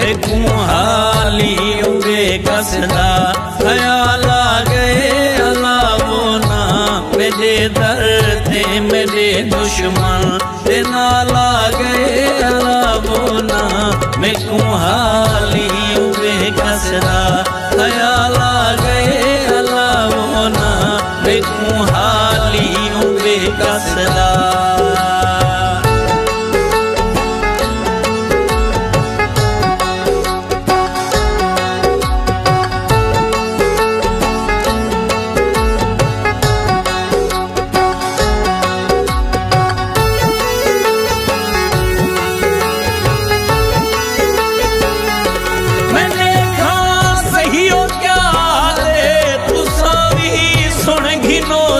मैं कुहाली उबे कसदा ख्याल आ गए अलावो ना मेरे दर्द मेरे दुश्मन ते नाल आ गए अलावो ना मैं कुहाली उबे कसदा ख्याल आ गए अलावो ना मैं कुहाली उबे कसदा।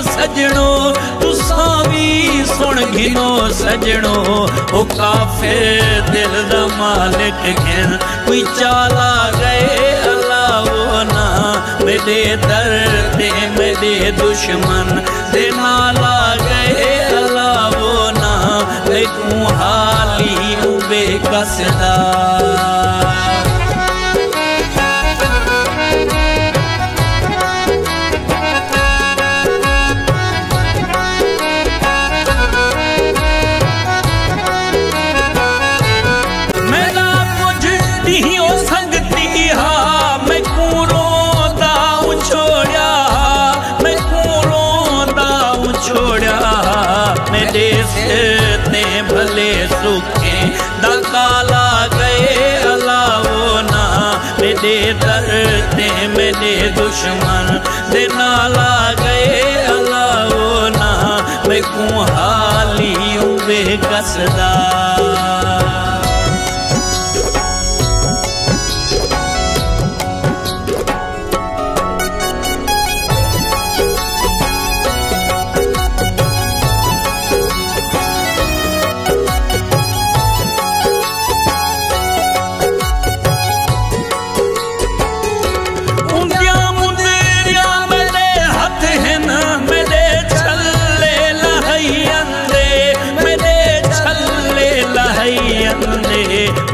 सजनो तुसा भी सुन घिनो सजनो ओ काफिर दिल दा मालिक घिन कोई चाला गए अलावो ना मेरे दर्द मेरे दुश्मन दे नाल आ गए अलावो ना मैं कुहाली उबे कसदा। मेरे सिर ने भले सुखे दकाला गए अलावो ना मेरे दर्द मेरे दुश्मन दे नाल आ गए अलावो ना मैं कुहाली उबे कसदा।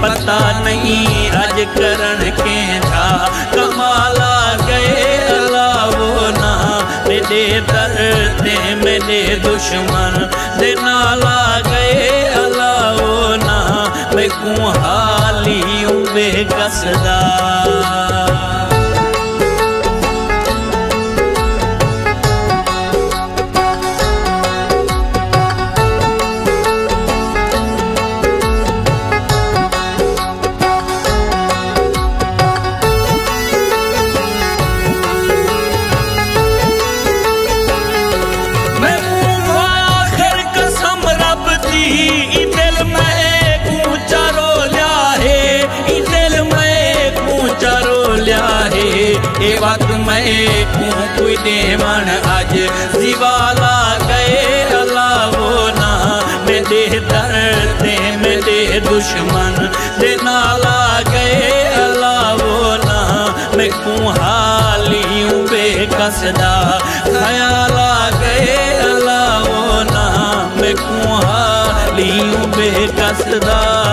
पता नहीं अज करन के था कमाल आ गए अलावो ना मेरे दर्द मेरे दुश्मन दे नाल आ गए अलावो ना मैं कुहाली उबे कसदा। ए वक्त मैं कोई देवन अज दिवाला गए अलावो ना मेरे दर्द मेरे दुश्मन दे नाल आ गए अलावो ना मैं कुहाली उबे कसदा ख्याल आ गए अलावो ना मैं कुहाली उबे कसदा।